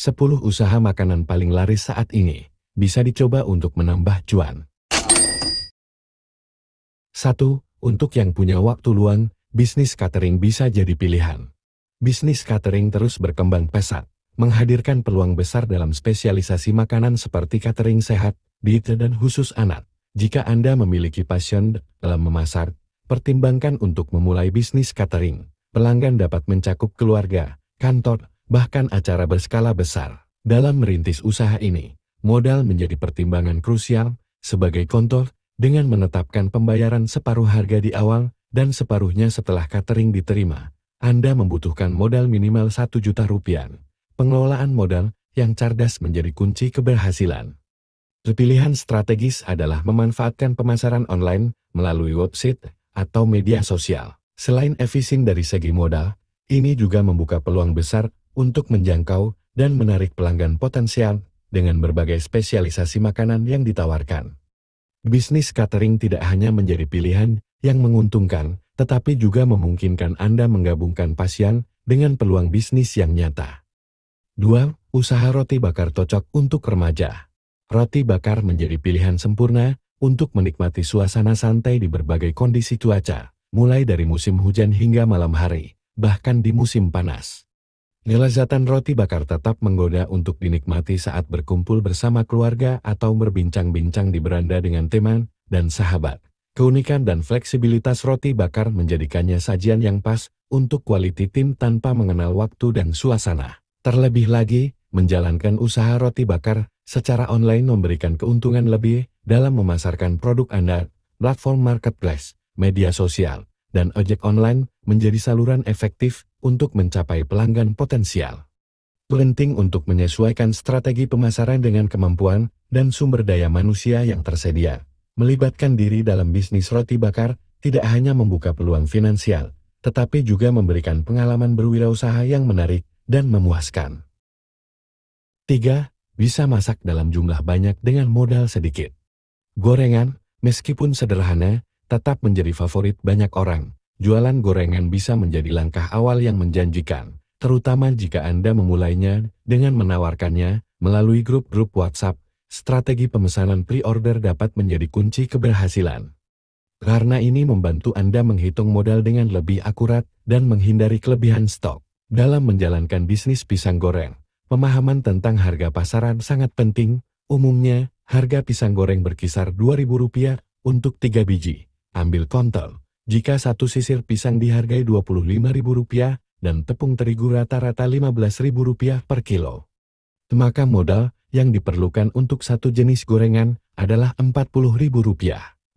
10 usaha makanan paling laris saat ini. Bisa dicoba untuk menambah cuan. 1. Untuk yang punya waktu luang, bisnis catering bisa jadi pilihan. Bisnis catering terus berkembang pesat, menghadirkan peluang besar dalam spesialisasi makanan seperti catering sehat, diet dan khusus anak. Jika Anda memiliki passion dalam memasak, pertimbangkan untuk memulai bisnis catering. Pelanggan dapat mencakup keluarga, kantor, bahkan acara berskala besar. Dalam merintis usaha ini, modal menjadi pertimbangan krusial. Sebagai contoh, dengan menetapkan pembayaran separuh harga di awal dan separuhnya setelah catering diterima, Anda membutuhkan modal minimal 1 juta rupiah. Pengelolaan modal yang cerdas menjadi kunci keberhasilan. Pilihan strategis adalah memanfaatkan pemasaran online melalui website atau media sosial. Selain efisien dari segi modal, ini juga membuka peluang besar untuk menjangkau dan menarik pelanggan potensial dengan berbagai spesialisasi makanan yang ditawarkan. Bisnis catering tidak hanya menjadi pilihan yang menguntungkan, tetapi juga memungkinkan Anda menggabungkan pasien dengan peluang bisnis yang nyata. 2. Usaha roti bakar cocok untuk remaja. Roti bakar menjadi pilihan sempurna untuk menikmati suasana santai di berbagai kondisi cuaca, mulai dari musim hujan hingga malam hari, bahkan di musim panas. Kelezatan roti bakar tetap menggoda untuk dinikmati saat berkumpul bersama keluarga atau berbincang-bincang di beranda dengan teman dan sahabat. Keunikan dan fleksibilitas roti bakar menjadikannya sajian yang pas untuk quality time tanpa mengenal waktu dan suasana. Terlebih lagi, menjalankan usaha roti bakar secara online memberikan keuntungan lebih dalam memasarkan produk Anda. Platform marketplace, media sosial, dan ojek online menjadi saluran efektif untuk mencapai pelanggan potensial. Penting untuk menyesuaikan strategi pemasaran dengan kemampuan dan sumber daya manusia yang tersedia. Melibatkan diri dalam bisnis roti bakar tidak hanya membuka peluang finansial, tetapi juga memberikan pengalaman berwirausaha yang menarik dan memuaskan. 3. Bisa masak dalam jumlah banyak dengan modal sedikit. Gorengan, meskipun sederhana, tetap menjadi favorit banyak orang. Jualan gorengan bisa menjadi langkah awal yang menjanjikan, terutama jika Anda memulainya dengan menawarkannya melalui grup-grup WhatsApp. Strategi pemesanan pre-order dapat menjadi kunci keberhasilan. Karena ini membantu Anda menghitung modal dengan lebih akurat dan menghindari kelebihan stok. Dalam menjalankan bisnis pisang goreng, pemahaman tentang harga pasaran sangat penting. Umumnya, harga pisang goreng berkisar Rp2.000 untuk 3 biji. Ambil kontol. Jika satu sisir pisang dihargai Rp25.000 dan tepung terigu rata-rata Rp15.000 per kilo, maka modal yang diperlukan untuk satu jenis gorengan adalah Rp40.000.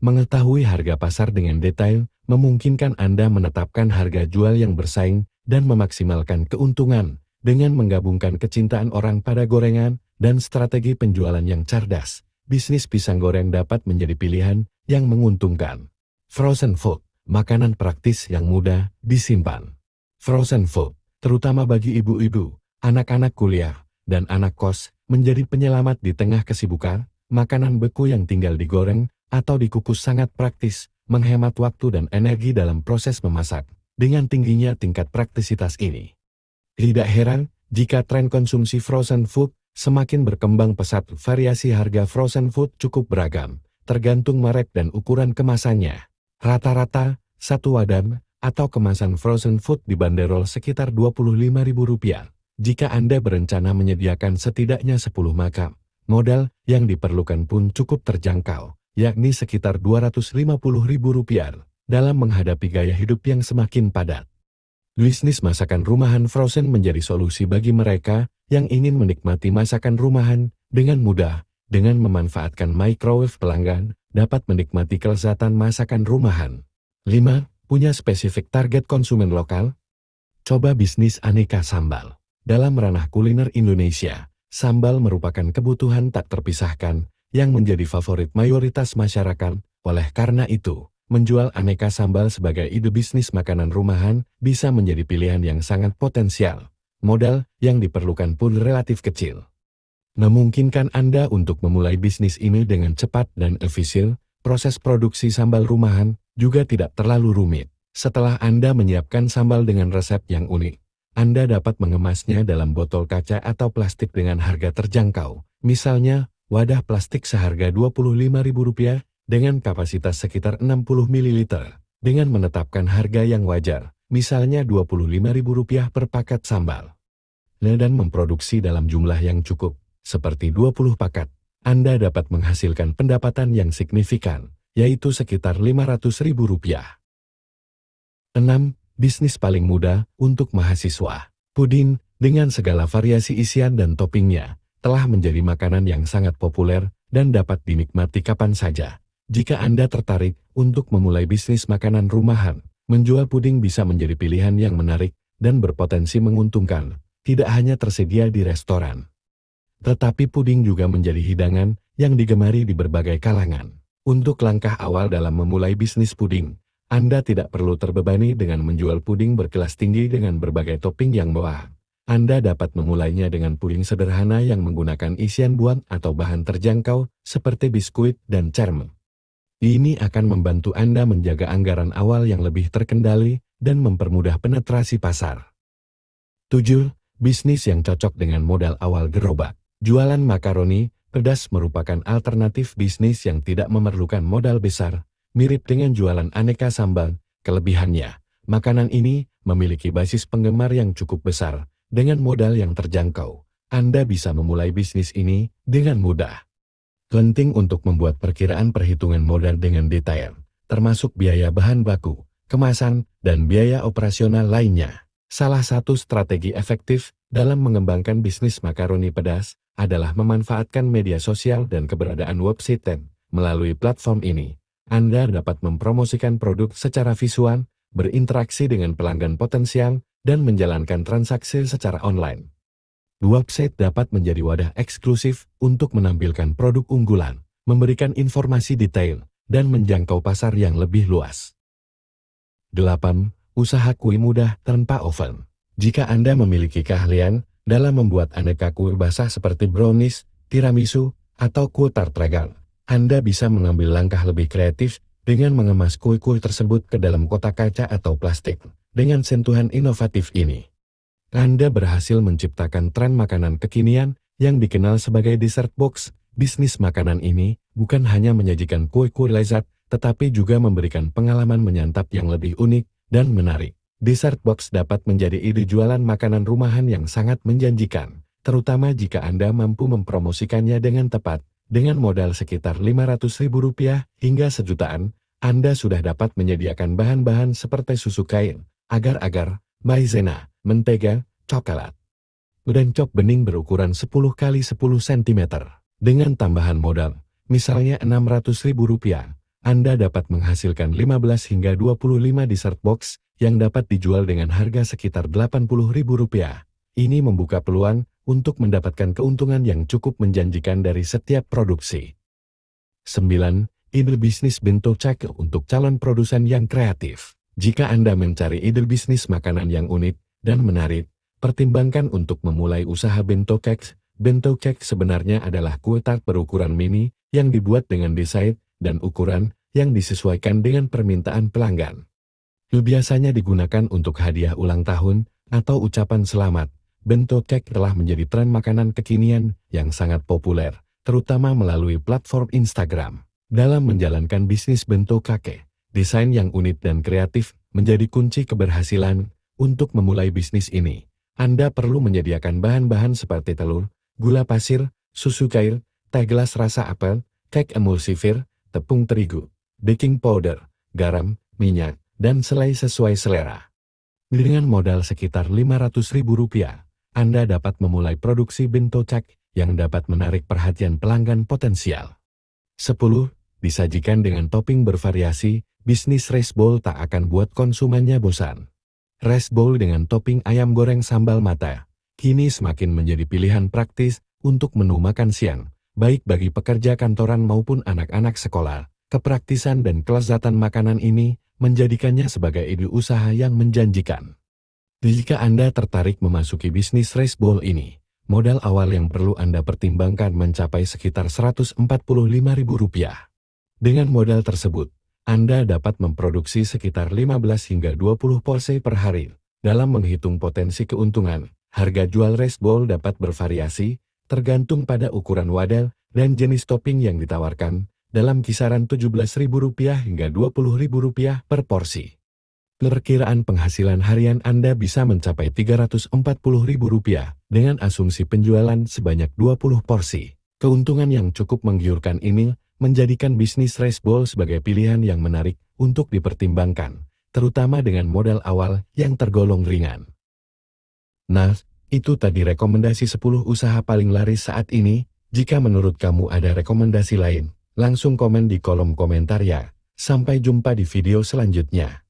Mengetahui harga pasar dengan detail memungkinkan Anda menetapkan harga jual yang bersaing dan memaksimalkan keuntungan dengan menggabungkan kecintaan orang pada gorengan dan strategi penjualan yang cerdas. Bisnis pisang goreng dapat menjadi pilihan yang menguntungkan. Frozen food. Makanan praktis yang mudah disimpan. Frozen food, terutama bagi ibu-ibu, anak-anak kuliah, dan anak kos, menjadi penyelamat di tengah kesibukan. Makanan beku yang tinggal digoreng atau dikukus sangat praktis, menghemat waktu dan energi dalam proses memasak. Dengan tingginya tingkat praktisitas ini, tidak heran jika tren konsumsi frozen food semakin berkembang pesat. Variasi harga frozen food cukup beragam, tergantung merek dan ukuran kemasannya. Rata-rata, satu wadah atau kemasan frozen food dibanderol sekitar Rp25.000. Jika Anda berencana menyediakan setidaknya 10 makam, modal yang diperlukan pun cukup terjangkau, yakni sekitar Rp250.000 dalam menghadapi gaya hidup yang semakin padat. Bisnis masakan rumahan frozen menjadi solusi bagi mereka yang ingin menikmati masakan rumahan dengan mudah. Dengan memanfaatkan microwave, pelanggan dapat menikmati kelezatan masakan rumahan. 5. Punya spesifik target konsumen lokal? Coba bisnis aneka sambal. Dalam ranah kuliner Indonesia, sambal merupakan kebutuhan tak terpisahkan yang menjadi favorit mayoritas masyarakat. Oleh karena itu, menjual aneka sambal sebagai ide bisnis makanan rumahan bisa menjadi pilihan yang sangat potensial. Modal yang diperlukan pun relatif kecil, memungkinkan Anda untuk memulai bisnis ini dengan cepat dan efisien. Proses produksi sambal rumahan juga tidak terlalu rumit. Setelah Anda menyiapkan sambal dengan resep yang unik, Anda dapat mengemasnya dalam botol kaca atau plastik dengan harga terjangkau. Misalnya, wadah plastik seharga Rp25.000 dengan kapasitas sekitar 60 ml. Dengan menetapkan harga yang wajar, misalnya Rp25.000 per paket sambal. Dan memproduksi dalam jumlah yang cukup, seperti 20 paket, Anda dapat menghasilkan pendapatan yang signifikan, yaitu sekitar Rp500.000. 6. Bisnis paling mudah untuk mahasiswa. Puding, dengan segala variasi isian dan toppingnya, telah menjadi makanan yang sangat populer dan dapat dinikmati kapan saja. Jika Anda tertarik untuk memulai bisnis makanan rumahan, menjual puding bisa menjadi pilihan yang menarik dan berpotensi menguntungkan. Tidak hanya tersedia di restoran, tetapi puding juga menjadi hidangan yang digemari di berbagai kalangan. Untuk langkah awal dalam memulai bisnis puding, Anda tidak perlu terbebani dengan menjual puding berkelas tinggi dengan berbagai topping yang mewah. Anda dapat memulainya dengan puding sederhana yang menggunakan isian buah atau bahan terjangkau seperti biskuit dan cermen. Ini akan membantu Anda menjaga anggaran awal yang lebih terkendali dan mempermudah penetrasi pasar. 7. Bisnis yang cocok dengan modal awal gerobak. Jualan makaroni pedas merupakan alternatif bisnis yang tidak memerlukan modal besar, mirip dengan jualan aneka sambal. Kelebihannya, makanan ini memiliki basis penggemar yang cukup besar. Dengan modal yang terjangkau, Anda bisa memulai bisnis ini dengan mudah. Penting untuk membuat perkiraan perhitungan modal dengan detail, termasuk biaya bahan baku, kemasan, dan biaya operasional lainnya. Salah satu strategi efektif dalam mengembangkan bisnis makaroni pedas adalah memanfaatkan media sosial dan keberadaan website. Melalui platform ini, Anda dapat mempromosikan produk secara visual, berinteraksi dengan pelanggan potensial, dan menjalankan transaksi secara online. Website dapat menjadi wadah eksklusif untuk menampilkan produk unggulan, memberikan informasi detail, dan menjangkau pasar yang lebih luas. 8. Usaha kue mudah tanpa oven. Jika Anda memiliki keahlian dalam membuat aneka kue basah seperti brownies, tiramisu, atau kue tart regal, Anda bisa mengambil langkah lebih kreatif dengan mengemas kue-kue tersebut ke dalam kotak kaca atau plastik. Dengan sentuhan inovatif ini, Anda berhasil menciptakan tren makanan kekinian yang dikenal sebagai dessert box. Bisnis makanan ini bukan hanya menyajikan kue-kue lezat, tetapi juga memberikan pengalaman menyantap yang lebih unik dan menarik. Dessert box dapat menjadi ide jualan makanan rumahan yang sangat menjanjikan, terutama jika Anda mampu mempromosikannya dengan tepat. Dengan modal sekitar Rp500.000 hingga sejutaan, Anda sudah dapat menyediakan bahan-bahan seperti susu kain, agar-agar, maizena, mentega, coklat, dan cok bening berukuran 10 x 10 cm. Dengan tambahan modal, misalnya Rp600.000, Anda dapat menghasilkan 15 hingga 25 dessert box yang dapat dijual dengan harga sekitar Rp80.000. Ini membuka peluang untuk mendapatkan keuntungan yang cukup menjanjikan dari setiap produksi. 9. Ide bisnis bento cake untuk calon produsen yang kreatif. Jika Anda mencari ide bisnis makanan yang unik dan menarik, pertimbangkan untuk memulai usaha bento cake. Bento cake sebenarnya adalah kue tart berukuran mini yang dibuat dengan desain dan ukuran yang disesuaikan dengan permintaan pelanggan. Biasanya digunakan untuk hadiah ulang tahun atau ucapan selamat. Bento cake telah menjadi tren makanan kekinian yang sangat populer, terutama melalui platform Instagram. Dalam menjalankan bisnis bento cake, desain yang unik dan kreatif menjadi kunci keberhasilan. Untuk memulai bisnis ini, Anda perlu menyediakan bahan-bahan seperti telur, gula pasir, susu cair, teh gelas rasa apel, cake emulsifir, tepung terigu, baking powder, garam, minyak, dan selai sesuai selera. Dengan modal sekitar Rp500.000, Anda dapat memulai produksi bento cake yang dapat menarik perhatian pelanggan potensial. 10. Disajikan dengan topping bervariasi, bisnis rice bowl tak akan buat konsumennya bosan. Rice bowl dengan topping ayam goreng sambal mata kini semakin menjadi pilihan praktis untuk menu makan siang, baik bagi pekerja kantoran maupun anak-anak sekolah. Kepraktisan dan kelezatan makanan ini menjadikannya sebagai ide usaha yang menjanjikan. Jika Anda tertarik memasuki bisnis rice bowl ini, modal awal yang perlu Anda pertimbangkan mencapai sekitar Rp145.000. Dengan modal tersebut, Anda dapat memproduksi sekitar 15 hingga 20 porsi per hari. Dalam menghitung potensi keuntungan, harga jual rice bowl dapat bervariasi, tergantung pada ukuran wadah dan jenis topping yang ditawarkan, dalam kisaran Rp17.000 hingga Rp20.000 per porsi. Perkiraan penghasilan harian Anda bisa mencapai Rp340.000 dengan asumsi penjualan sebanyak 20 porsi. Keuntungan yang cukup menggiurkan ini menjadikan bisnis rice bowl sebagai pilihan yang menarik untuk dipertimbangkan, terutama dengan modal awal yang tergolong ringan. Nah, itu tadi rekomendasi 10 usaha paling laris saat ini. Jika menurut kamu ada rekomendasi lain, langsung komen di kolom komentar ya. Sampai jumpa di video selanjutnya.